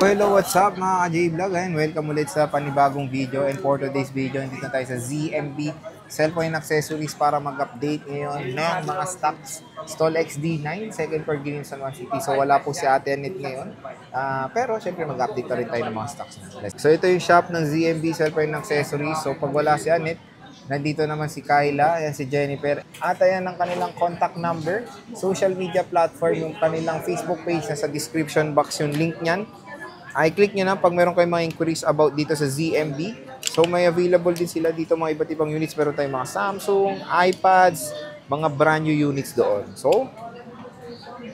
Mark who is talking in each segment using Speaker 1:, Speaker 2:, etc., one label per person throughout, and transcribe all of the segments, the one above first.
Speaker 1: Hello, what's up mga ka-J-Vlog? Ayan, welcome ulit sa panibagong video. And for today's video, nandito tayo sa ZMB Cellphone Accessories para mag-update ngayon ng mga stocks. Stall XD9, second per game sa San Juan City. So wala po si Ate Annette ngayon. Pero syempre mag-update na rin tayo ng mga stocks. So ito yung shop ng ZMB Cellphone Accessories. So pag wala si Annette, nandito naman si Kyla, ayan si Jennifer. At ayan ang kanilang contact number, social media platform, yung kanilang Facebook page na sa description box yung link niyan. I-click nyo na pag meron kayong mga inquiries about dito sa ZMB. So may available din sila dito mga iba't ibang units. Meron tayong mga Samsung, iPads, mga brand new units doon. So,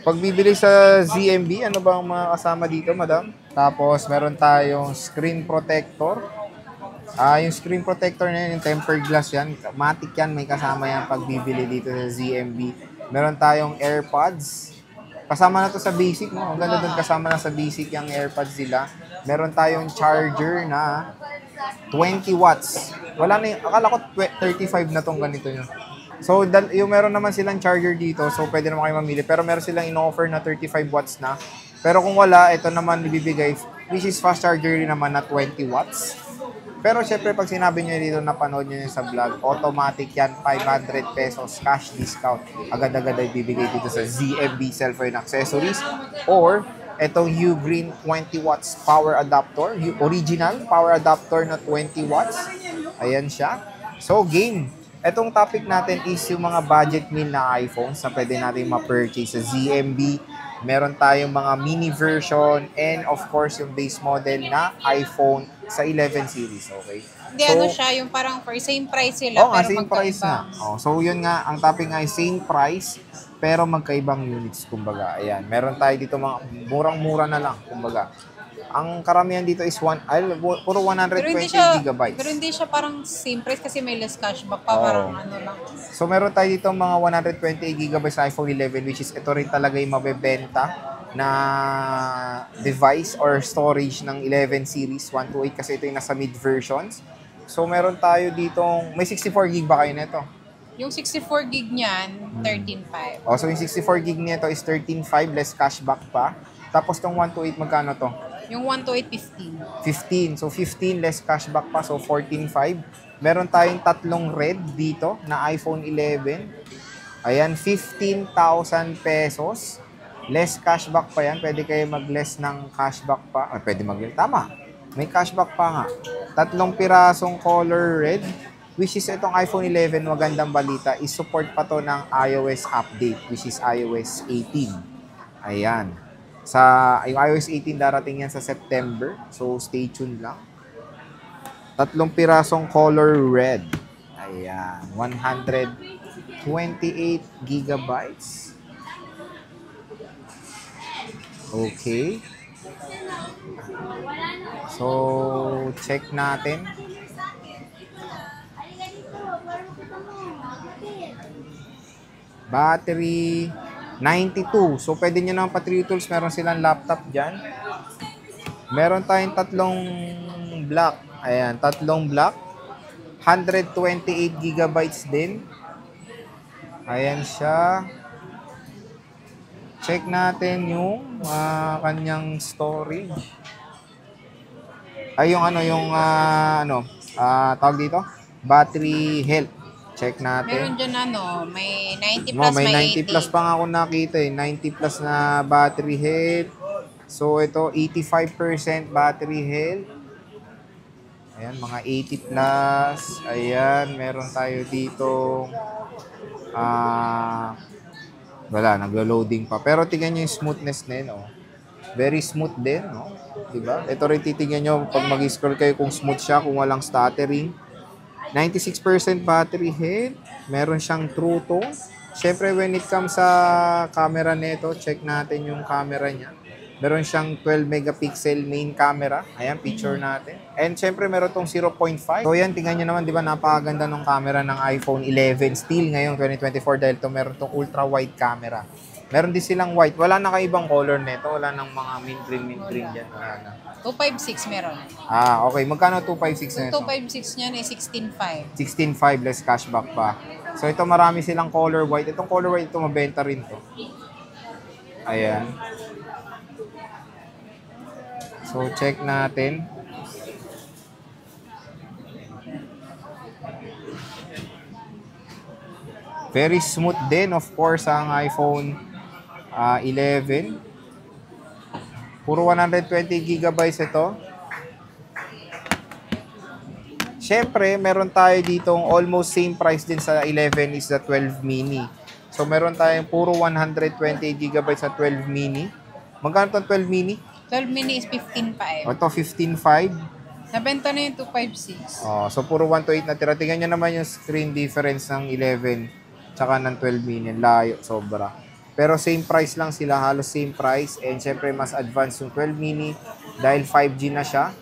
Speaker 1: pag bibili sa ZMB, ano ba ang mga kasama dito, madam? Tapos meron tayong screen protector. Yung screen protector na yun, yung tempered glass yan. Matic yan, may kasama yan pag bibili dito sa ZMB. Meron tayong AirPods. Kasama na to sa basic, no? Ang ganda doon, kasama na sa basic yung AirPods nila. Meron tayong charger na 20 watts. Wala na yung, akala ko 35 na tong ganito nyo. So, yung meron naman silang charger dito, so pwede naman kayo mamili. Pero meron silang in-offer na 35 watts na. Pero kung wala, ito naman ibibigay, which is fast charger rin naman na 20 watts. Pero syempre, pag sinabi nyo dito, napanood nyo yun sa vlog, automatic yan, 500 pesos cash discount. Agad-agad ay bibigay dito sa ZMB Cellphone Accessories. Or, itong Ugreen 20 watts power adapter, original power adapter na 20 watts. Ayan siya. So, game. Itong topic natin is yung mga budget meal na iPhones na pwede natin ma-purchase sa ZMB. Meron tayong mga mini version and of course yung base model na iPhone sa 11 series, okay?
Speaker 2: Hindi,
Speaker 1: so,
Speaker 2: ano siya, yung parang for same price sila,
Speaker 1: pero
Speaker 2: pero
Speaker 1: same price nga. So, yun nga, ang topic nga ay same price, pero magkaibang units, kumbaga. Ayan, meron tayo dito mga murang-mura na lang, kumbaga. Ang karamihan dito is puro 120 gigabytes.
Speaker 2: Pero hindi siya parang same price kasi may less cashback pa, parang ano lang.
Speaker 1: So, meron tayo dito mga 128 gigabytes sa iPhone 11, which is ito rin talaga yung mabebenta na device or storage ng 11 series 128 kasi ito yung nasa mid versions. So meron tayo ditong may 64 gig ba kayo nito?
Speaker 2: Yung 64 gig niyan, 13.5.
Speaker 1: So yung 64 gig nito is 13.5 less cashback pa. Tapos tong 128 magkano to?
Speaker 2: Yung 128,
Speaker 1: 15.
Speaker 2: 15.
Speaker 1: So 15 less cashback pa, so 14.5. Meron tayong tatlong red dito na iPhone 11. Ayan, 15,000 pesos. Less cashback pa yan. Pwede kayo mag-less ng cashback pa. Pwede mag-less. Tama. May cashback pa nga. Tatlong pirasong color red. Which is itong iPhone 11, magandang balita, is support pa to ng iOS update, which is iOS 18. Ayan. Yung iOS 18 darating yan sa September. So, stay tuned lang. Tatlong pirasong color red. Ayan. 128 gigabytes. Okay. So, check natin. Battery, 92. So, pwede nyo naman pa-3 tools. Meron silang laptop dyan. Meron tayong tatlong block. Ayan, tatlong block. 128 gigabytes din. Ayan siya. Check natin yung kanyang storage. Ay, yung tawag dito? Battery health. Check natin.
Speaker 2: Meron dyan may 90 plus,
Speaker 1: may 90
Speaker 2: 80.
Speaker 1: plus pa nga ako nakita eh. 90 plus na battery health. So, ito, 85% battery health. Ayan, mga 80 plus. Ayan, meron tayo dito. Wala, naglo-loading pa. Pero tingnan nyo yung smoothness na yun, oh. Very smooth din, no? Diba? Ito rin titingnan nyo pag mag-scroll kayo kung smooth siya, kung walang stuttering. 96% battery health. Meron siyang true tone. Siyempre, when it comes sa camera nito, check natin yung camera niya. Meron siyang 12 megapixel main camera. Ayan, picture natin. And syempre, meron tong 0.5. So yan, tingnan nyo naman, di ba, napakaganda ng camera ng iPhone 11 still ngayong 2024 dahil meron tong ultra-wide camera. Meron din silang white. Wala na kaibang color nito. Wala nang mga mint green dyan. Wala na.
Speaker 2: 256 meron.
Speaker 1: Okay. Magkano 256 nito?
Speaker 2: 256 niyan ay 16.5.
Speaker 1: 16.5 less cashback pa. So ito, marami silang color white. Itong color white, ito mabenta rin to. Ayan. So, check natin. Very smooth din, of course, ang iPhone 11. Puro 120 gigabytes ito. Siyempre, meron tayo ditong almost same price din sa 11 is the 12 mini. So, meron tayong puro 120 gigabytes sa 12 mini. Magkano itong 12 mini?
Speaker 2: 12 mini is 15.5.
Speaker 1: Ito, 15.5.
Speaker 2: Nabenta na yung 256.
Speaker 1: So, puro 1 to 8 na tira. Tingnan nyo naman yung screen difference ng 11 tsaka ng 12 mini. Layo, sobra. Pero same price lang sila, halos same price. And syempre, mas advanced yung 12 mini dahil 5G na siya.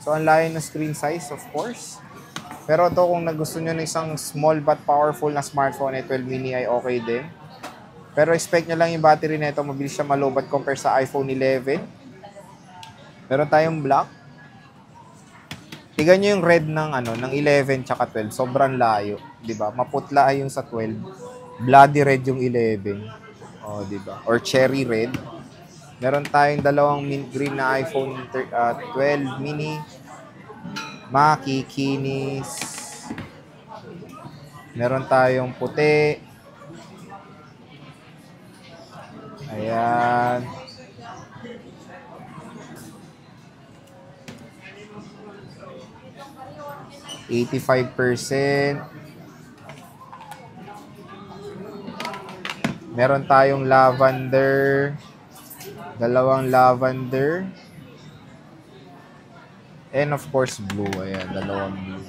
Speaker 1: So, ang layo ng screen size, of course. Pero ito, kung gusto nyo ng isang small but powerful na smartphone, 12 mini ay okay din. Pero expect nyo lang yung battery na ito, mabilis siya malobat compare sa iPhone 11. Meron tayong black. Tignan nyo yung red ng 11 tsaka 12. Sobrang layo. Diba? Maputla yung sa 12. Bloody red yung 11. Diba? Or cherry red. Meron tayong dalawang mint green na iPhone 12 mini. Makikinis. Meron tayong puti. Ayan. %85. Meron tayong lavender. Dalawang lavender. And of course, blue. Ayan, dalawang blue.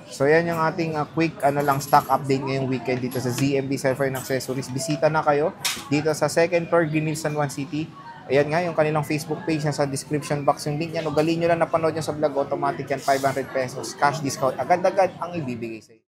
Speaker 1: So, yan yung ating quick stock update ngayong weekend dito sa ZMB Cellphone Accessories. Bisita na kayo dito sa 2nd floor, Greenhill, San Juan City. Ayan nga, yung kanilang Facebook page sa description box. Yung link yan, ugalin nyo lang napanood nyo sa vlog, automatic yan, 500 pesos. Cash discount. Agad-agad ang ibibigay sa iyo.